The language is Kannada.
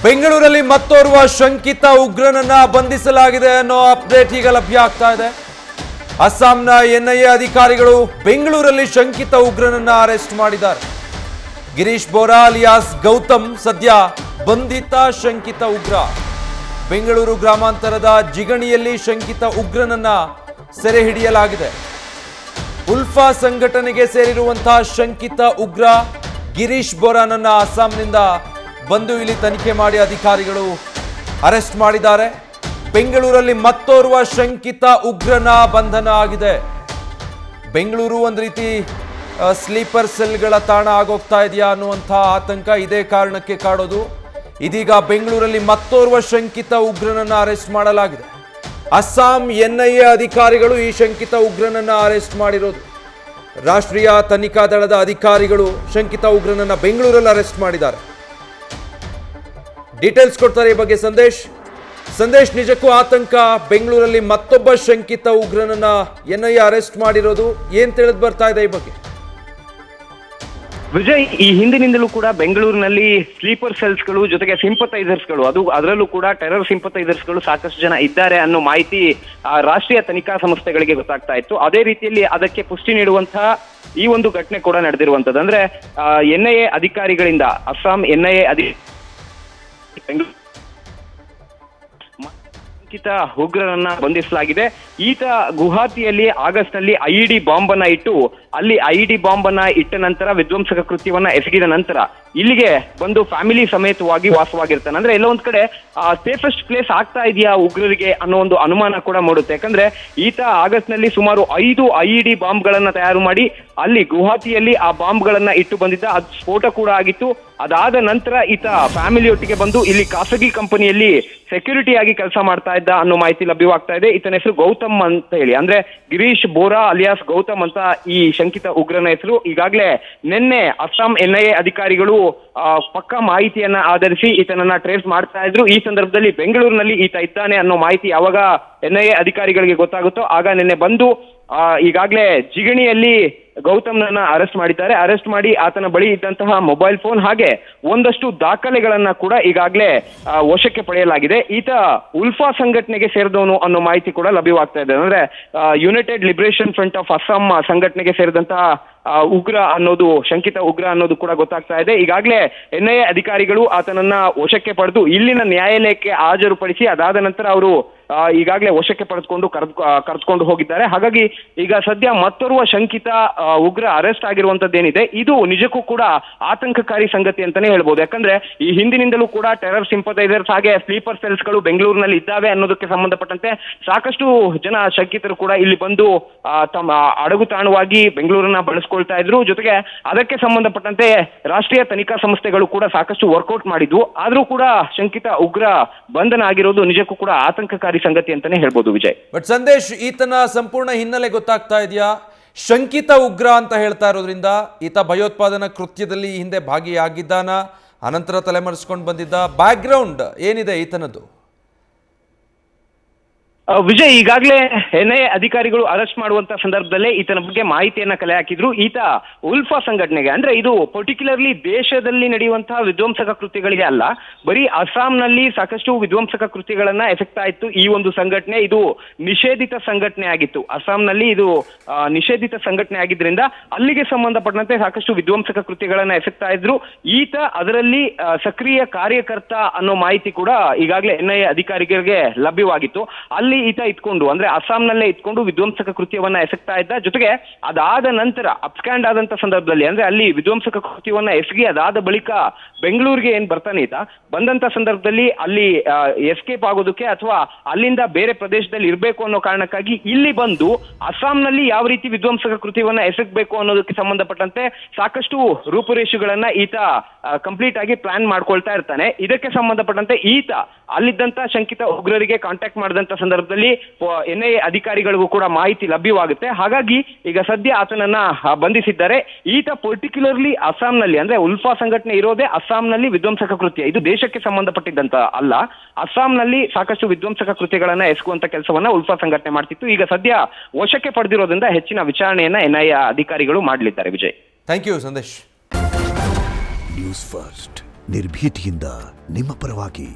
ಬೆಂಗಳೂರಲ್ಲಿ ಮತ್ತೋರ್ವ ಶಂಕಿತ ಉಗ್ರನನ್ನ ಬಂಧಿಸಲಾಗಿದೆ ಅನ್ನೋ ಅಪ್ಡೇಟ್ ಈಗ ಲಭ್ಯ ಆಗ್ತಾ ಇದೆ. ಅಸ್ಸಾಂನ ಎನ್ಐಎ ಅಧಿಕಾರಿಗಳು ಬೆಂಗಳೂರಲ್ಲಿ ಶಂಕಿತ ಉಗ್ರನನ್ನ ಅರೆಸ್ಟ್ ಮಾಡಿದ್ದಾರೆ. ಗಿರೀಶ್ ಬೋರಾ ಅಲಿಯಾಸ್ ಗೌತಮ್ ಸದ್ಯ ಬಂಧಿತ ಶಂಕಿತ ಉಗ್ರ. ಬೆಂಗಳೂರು ಗ್ರಾಮಾಂತರದ ಜಿಗಣಿಯಲ್ಲಿ ಶಂಕಿತ ಉಗ್ರನನ್ನ ಸೆರೆ ಹಿಡಿಯಲಾಗಿದೆ. ಉಲ್ಫಾ ಸಂಘಟನೆಗೆ ಸೇರಿರುವಂತಹ ಶಂಕಿತ ಉಗ್ರ ಗಿರೀಶ್ ಬೋರಾನನ್ನ ಅಸ್ಸಾಂನಿಂದ ಬಂದು ಇಲ್ಲಿ ತನಿಖೆ ಮಾಡಿ ಅಧಿಕಾರಿಗಳು ಅರೆಸ್ಟ್ ಮಾಡಿದ್ದಾರೆ. ಬೆಂಗಳೂರಲ್ಲಿ ಮತ್ತೋರ್ವ ಶಂಕಿತ ಉಗ್ರನ ಬಂಧನ ಆಗಿದೆ. ಬೆಂಗಳೂರು ಒಂದು ರೀತಿ ಸ್ಲೀಪರ್ ಸೆಲ್ಗಳ ತಾಣ ಆಗೋಗ್ತಾ ಇದೆಯಾ ಅನ್ನುವಂಥ ಆತಂಕ ಇದೇ ಕಾರಣಕ್ಕೆ ಕಾಡೋದು. ಇದೀಗ ಬೆಂಗಳೂರಲ್ಲಿ ಮತ್ತೋರ್ವ ಶಂಕಿತ ಉಗ್ರನನ್ನ ಅರೆಸ್ಟ್ ಮಾಡಲಾಗಿದೆ. ಅಸ್ಸಾಂ ಎನ್ಐಎ ಅಧಿಕಾರಿಗಳು ಈ ಶಂಕಿತ ಉಗ್ರನನ್ನ ಅರೆಸ್ಟ್ ಮಾಡಿರೋದು. ರಾಷ್ಟ್ರೀಯ ತನಿಖಾ ದಳದ ಅಧಿಕಾರಿಗಳು ಶಂಕಿತ ಉಗ್ರನನ್ನ ಬೆಂಗಳೂರಲ್ಲಿ ಅರೆಸ್ಟ್ ಮಾಡಿದ್ದಾರೆ. ಡೀಟೇಲ್ಸ್ ಕೊಡ್ತಾರೆ ಈ ಬಗ್ಗೆ ಸಂದೇಶ್ ನಿಜಕ್ಕೂ ಆತಂಕ. ಬೆಂಗಳೂರಲ್ಲಿ ಮತ್ತೊಬ್ಬ ಶಂಕಿತ ಉಗ್ರನನ್ನ ಎನ್ಐಎ ಅರೆಸ್ಟ್ ಮಾಡಿರೋದು ಏನ್ ತಿಳಿದು ಬರ್ತಾ ಇದೆ ಈ ಬಗ್ಗೆ? ವಿಜಯ್, ಈ ಹಿಂದಿನಿಂದಲೂ ಕೂಡ ಬೆಂಗಳೂರಿನಲ್ಲಿ ಸ್ಲೀಪರ್ ಸೆಲ್ಸ್ಗಳು ಜೊತೆಗೆ ಸಿಂಪಥೈಸರ್ಸ್ಗಳು ಅದರಲ್ಲೂ ಕೂಡ ಟೆರರ್ ಸಿಂಪಥೈಸರ್ಸ್ಗಳು ಸಾಕಷ್ಟು ಜನ ಇದ್ದಾರೆ ಅನ್ನೋ ಮಾಹಿತಿ ರಾಷ್ಟ್ರೀಯ ತನಿಖಾ ಸಂಸ್ಥೆಗಳಿಗೆ ಗೊತ್ತಾಗ್ತಾ ಇತ್ತು. ಅದೇ ರೀತಿಯಲ್ಲಿ ಅದಕ್ಕೆ ಪುಷ್ಟಿ ನೀಡುವಂತಹ ಈ ಒಂದು ಘಟನೆ ಕೂಡ ನಡೆದಿರುವಂತದ್ದು. ಅಂದ್ರೆ ಎನ್ಐಎ ಅಧಿಕಾರಿಗಳಿಂದ ಅಸ್ಸಾಂ ಎನ್ಐಎ ಉಗ್ರರನ್ನ ಬಂಧಿಸಲಾಗಿದೆ. ಈತ ಗುವಾಹಟಿಯಲ್ಲಿ ಆಗಸ್ಟ್ ನಲ್ಲಿ ಐಇಡಿ ಬಾಂಬ್ ಅನ್ನ ಇಟ್ಟು ಅಲ್ಲಿ ಐಇಡಿ ಬಾಂಬ್ ಅನ್ನ ಇಟ್ಟ ನಂತರ ವಿಧ್ವಂಸಕ ಕೃತ್ಯವನ್ನ ಎಸಗಿದ ನಂತರ ಇಲ್ಲಿಗೆ ಬಂದು ಫ್ಯಾಮಿಲಿ ಸಮೇತವಾಗಿ ವಾಸವಾಗಿರ್ತಾನೆ. ಅಂದ್ರೆ ಎಲ್ಲ ಒಂದ್ ಕಡೆ ಸೇಫೆಸ್ಟ್ ಪ್ಲೇಸ್ ಆಗ್ತಾ ಇದೆಯಾ ಉಗ್ರರಿಗೆ ಅನ್ನೋ ಒಂದು ಅನುಮಾನ ಕೂಡ ಮೂಡುತ್ತೆ. ಯಾಕಂದ್ರೆ ಈತ ಆಗಸ್ಟ್ ನಲ್ಲಿ ಸುಮಾರು 5 ಐಇಡಿ ಬಾಂಬ್ ಗಳನ್ನ ತಯಾರು ಮಾಡಿ ಅಲ್ಲಿ ಗುವಾಹಟಿಯಲ್ಲಿ ಆ ಬಾಂಬ್ ಗಳನ್ನ ಇಟ್ಟು ಬಂದಿದ್ದ. ಅದು ಸ್ಫೋಟ ಕೂಡ ಆಗಿತ್ತು. ಅದಾದ ನಂತರ ಈತ ಫ್ಯಾಮಿಲಿಯೊಟ್ಟಿಗೆ ಬಂದು ಇಲ್ಲಿ ಖಾಸಗಿ ಕಂಪನಿಯಲ್ಲಿ ಸೆಕ್ಯೂರಿಟಿ ಆಗಿ ಕೆಲಸ ಮಾಡ್ತಾ ಇದ್ದ ಅನ್ನೋ ಮಾಹಿತಿ ಲಭ್ಯವಾಗ್ತಾ ಇದೆ. ಈತನ ಹೆಸರು ಗೌತಮ್ ಅಂತ ಹೇಳಿ, ಅಂದ್ರೆ ಗಿರೀಶ್ ಬೋರಾ ಅಲಿಯಾಸ್ ಗೌತಮ್ ಅಂತ ಈ ಶಂಕಿತ ಉಗ್ರನ ಹೆಸರು. ಈಗಾಗಲೇ ನಿನ್ನೆ ಅಸ್ಸಾಂ ಎನ್ಐಎ ಅಧಿಕಾರಿಗಳು ಪಕ್ಕಾ ಮಾಹಿತಿಯನ್ನ ಆಧರಿಸಿ ಈತನನ್ನ ಟ್ರೇಸ್ ಮಾಡ್ತಾ ಇದ್ರು. ಈ ಸಂದರ್ಭದಲ್ಲಿ ಬೆಂಗಳೂರಿನಲ್ಲಿ ಈತ ಇದ್ದಾನೆ ಅನ್ನೋ ಮಾಹಿತಿ ಯಾವಾಗ ಎನ್ಐಎ ಅಧಿಕಾರಿಗಳಿಗೆ ಗೊತ್ತಾಗುತ್ತೋ ಆಗ ನಿನ್ನೆ ಬಂದು ಈಗಾಗಲೇ ಜಿಗಣಿಯಲ್ಲಿ ಗೌತಮ್ನನ್ನ ಅರೆಸ್ಟ್ ಮಾಡಿದ್ದಾರೆ. ಅರೆಸ್ಟ್ ಮಾಡಿ ಆತನ ಬಳಿ ಇದ್ದಂತಹ ಮೊಬೈಲ್ ಫೋನ್ ಹಾಗೆ ಒಂದಷ್ಟು ದಾಖಲೆಗಳನ್ನ ಕೂಡ ಈಗಾಗಲೇ ವಶಕ್ಕೆ ಪಡೆಯಲಾಗಿದೆ. ಈತ ಉಲ್ಫಾ ಸಂಘಟನೆಗೆ ಸೇರಿದವನು ಅನ್ನೋ ಮಾಹಿತಿ ಕೂಡ ಲಭ್ಯವಾಗ್ತಾ ಇದೆ. ಅಂದ್ರೆ United liberation front of Assam ಸಂಘಟನೆಗೆ ಸೇರಿದಂತಹ ಉಗ್ರ ಅನ್ನೋದು ಶಂಕಿತ ಉಗ್ರ ಅನ್ನೋದು ಕೂಡ ಗೊತ್ತಾಗ್ತಾ ಇದೆ. ಈಗಾಗಲೇ ಎನ್ಐಎ ಅಧಿಕಾರಿಗಳು ಆತನನ್ನ ವಶಕ್ಕೆ ಪಡೆದು ಇಲ್ಲಿನ ನ್ಯಾಯಾಲಯಕ್ಕೆ ಹಾಜರುಪಡಿಸಿ ಅದಾದ ನಂತರ ಅವರು ಈಗಾಗಲೇ ವಶಕ್ಕೆ ಪಡೆದುಕೊಂಡು ಕರೆದುಕೊಂಡು ಹೋಗಿದ್ದಾರೆ. ಹಾಗಾಗಿ ಈಗ ಸದ್ಯ ಮತ್ತೋರ್ವ ಶಂಕಿತ ಉಗ್ರ ಅರೆಸ್ಟ್ ಆಗಿರುವಂತದ್ದೇನಿದೆ ಇದು ನಿಜಕ್ಕೂ ಕೂಡ ಆತಂಕಕಾರಿ ಸಂಗತಿ ಅಂತಾನೆ ಹೇಳ್ಬೋದು. ಯಾಕಂದ್ರೆ ಈ ಹಿಂದಿನಿಂದಲೂ ಕೂಡ ಟೆರರ್ ಸಿಂಪಥೈಸರ್ಸ್ ಹಾಗೆ ಸ್ಲೀಪರ್ ಸೆಲ್ಸ್ಗಳು ಬೆಂಗಳೂರಿನಲ್ಲಿ ಇದ್ದಾವೆ ಅನ್ನೋದಕ್ಕೆ ಸಂಬಂಧಪಟ್ಟಂತೆ ಸಾಕಷ್ಟು ಜನ ಶಂಕಿತರು ಕೂಡ ಇಲ್ಲಿ ಬಂದು ತಮ್ಮ ಅಡಗು ತಾಣವಾಗಿ ಬೆಂಗಳೂರನ್ನ ಬಳಸ್ಕೊಳ್ತಾ ಇದ್ರು. ಜೊತೆಗೆ ಅದಕ್ಕೆ ಸಂಬಂಧಪಟ್ಟಂತೆ ರಾಷ್ಟ್ರೀಯ ತನಿಖಾ ಸಂಸ್ಥೆಗಳು ಕೂಡ ಸಾಕಷ್ಟು ವರ್ಕೌಟ್ ಮಾಡಿದ್ವು. ಆದ್ರೂ ಕೂಡ ಶಂಕಿತ ಉಗ್ರ ಬಂಧನ ಆಗಿರೋದು ನಿಜಕ್ಕೂ ಕೂಡ ಆತಂಕಕಾರಿ ಸಂಗತಿ ಅಂತಾನೆ ಹೇಳ್ಬೋದು ವಿಜಯ್. ಬಟ್ ಸಂದೇಶ್, ಈತನ ಸಂಪೂರ್ಣ ಹಿನ್ನೆಲೆ ಗೊತ್ತಾಗ್ತಾ ಇದೆಯಾ? ಶಂಕಿತ ಉಗ್ರ ಅಂತ ಹೇಳ್ತಾ ಇರೋದ್ರಿಂದ ಈತ ಭಯೋತ್ಪಾದನಾ ಕೃತ್ಯದಲ್ಲಿ ಹಿಂದೆ ಭಾಗಿಯಾಗಿದ್ದಾನ, ಅನಂತರ ತಲೆಮರೆಸ್ಕೊಂಡು ಬಂದಿದ್ದ, ಬ್ಯಾಕ್ ಗ್ರೌಂಡ್ ಏನಿದೆ ಈತನದ್ದು? ವಿಜಯ್, ಈಗಾಗಲೇ ಎನ್ಐಎ ಅಧಿಕಾರಿಗಳು ಅರೆಸ್ಟ್ ಮಾಡುವಂತ ಸಂದರ್ಭದಲ್ಲೇ ಈತನ ಬಗ್ಗೆ ಮಾಹಿತಿಯನ್ನ ಕಲೆ ಹಾಕಿದ್ರು. ಈತ ಉಲ್ಫಾ ಸಂಘಟನೆಗೆ, ಅಂದ್ರೆ ಇದು ಪರ್ಟಿಕ್ಯುಲರ್ಲಿ ದೇಶದಲ್ಲಿ ನಡೆಯುವಂತಹ ವಿಧ್ವಂಸಕ ಕೃತ್ಯಗಳಿಗೆ ಅಲ್ಲ, ಬರೀ ಅಸ್ಸಾಂನಲ್ಲಿ ಸಾಕಷ್ಟು ವಿಧ್ವಂಸಕ ಕೃತ್ಯಗಳನ್ನ ಎಸಗ್ತಾ ಇತ್ತು ಈ ಒಂದು ಸಂಘಟನೆ. ಇದು ನಿಷೇಧಿತ ಸಂಘಟನೆ ಆಗಿತ್ತು. ಅಸ್ಸಾಂನಲ್ಲಿ ಇದು ನಿಷೇಧಿತ ಸಂಘಟನೆ ಆಗಿದ್ರಿಂದ ಅಲ್ಲಿಗೆ ಸಂಬಂಧಪಟ್ಟಂತೆ ಸಾಕಷ್ಟು ವಿಧ್ವಂಸಕ ಕೃತ್ಯಗಳನ್ನ ಎಸಗ್ತಾ ಇದ್ರು. ಈತ ಅದರಲ್ಲಿ ಸಕ್ರಿಯ ಕಾರ್ಯಕರ್ತ ಅನ್ನೋ ಮಾಹಿತಿ ಕೂಡ ಈಗಾಗಲೇ ಎನ್ಐಎ ಅಧಿಕಾರಿಗಳಿಗೆ ಲಭ್ಯವಾಗಿತ್ತು. ಅಲ್ಲಿ ಈತ ಇಟ್ಕೊಂಡು, ಅಂದ್ರೆ ಅಸ್ಸಾಂನಲ್ಲೇ ಇಟ್ಕೊಂಡು ವಿಧ್ವಂಸಕ ಕೃತ್ಯವನ್ನ ಎಸಗ್ತಾ ಇದ್ದ. ಜೊತೆಗೆ ಅದಾದ ನಂತರ ಅಪ್ಸ್ಕ್ಯಾಂಡ್ ಆದಂತ ಸಂದರ್ಭದಲ್ಲಿ, ಅಂದ್ರೆ ಅಲ್ಲಿ ವಿಧ್ವಂಸಕ ಕೃತ್ಯವನ್ನ ಎಸಗಿ ಅದಾದ ಬಳಿಕ ಬೆಂಗಳೂರಿಗೆ ಏನ್ ಬರ್ತಾನೆ ಈತ, ಬಂದಂತ ಸಂದರ್ಭದಲ್ಲಿ ಅಲ್ಲಿ ಎಸ್ಕೇಪ್ ಆಗೋದಕ್ಕೆ ಅಥವಾ ಅಲ್ಲಿಂದ ಬೇರೆ ಪ್ರದೇಶದಲ್ಲಿ ಇರಬೇಕು ಅನ್ನೋ ಕಾರಣಕ್ಕಾಗಿ ಇಲ್ಲಿ ಬಂದು ಅಸ್ಸಾಂನಲ್ಲಿ ಯಾವ ರೀತಿ ವಿಧ್ವಂಸಕ ಕೃತ್ಯವನ್ನ ಎಸಗಬೇಕು ಅನ್ನೋದಕ್ಕೆ ಸಂಬಂಧಪಟ್ಟಂತೆ ಸಾಕಷ್ಟು ರೂಪುರೇಷೆಗಳನ್ನ ಈತ ಕಂಪ್ಲೀಟ್ ಆಗಿ ಪ್ಲಾನ್ ಮಾಡ್ಕೊಳ್ತಾ ಇರ್ತಾನೆ. ಇದಕ್ಕೆ ಸಂಬಂಧಪಟ್ಟಂತೆ ಈತ ಅಲ್ಲಿದ್ದಂತ ಶಂಕಿತ ಉಗ್ರರಿಗೆ ಕಾಂಟ್ಯಾಕ್ಟ್ ಮಾಡಿದಂತ ಸಂದರ್ಭದಲ್ಲಿ ಎನ್ಐಎ ಅಧಿಕಾರಿಗಳಿಗೂ ಕೂಡ ಮಾಹಿತಿ ಲಭ್ಯವಾಗುತ್ತೆ. ಹಾಗಾಗಿ ಈಗ ಸದ್ಯ ಆತನನ್ನ ಬಂಧಿಸಿದ್ದಾರೆ. ಈತ ಪರ್ಟಿಕ್ಯುಲರ್ಲಿ ಅಸ್ಸಾಂನಲ್ಲಿ, ಅಂದ್ರೆ ಉಲ್ಫಾ ಸಂಘಟನೆ ಇರೋದೇ ಅಸ್ಸಾಂನಲ್ಲಿ ವಿಧ್ವಂಸಕ ಕೃತ್ಯ, ಇದು ದೇಶಕ್ಕೆ ಸಂಬಂಧಪಟ್ಟಿದ್ದಂತ ಅಲ್ಲ, ಅಸ್ಸಾಂನಲ್ಲಿ ಸಾಕಷ್ಟು ವಿಧ್ವಂಸಕ ಕೃತ್ಯಗಳನ್ನ ಎಸಗುವಂತ ಕೆಲಸವನ್ನ ಉಲ್ಫಾ ಸಂಘಟನೆ ಮಾಡ್ತಿತ್ತು. ಈಗ ಸದ್ಯ ವಶಕ್ಕೆ ಪಡೆದಿರೋದ್ರಿಂದ ಹೆಚ್ಚಿನ ವಿಚಾರಣೆಯನ್ನ ಎನ್ಐಎ ಅಧಿಕಾರಿಗಳು ಮಾಡಲಿದ್ದಾರೆ. Vijay, thank you Sandesh. News first ನಿರ್ಭೀತಿಯಿಂದ ನಿಮ್ಮ ಪರವಾಗಿ.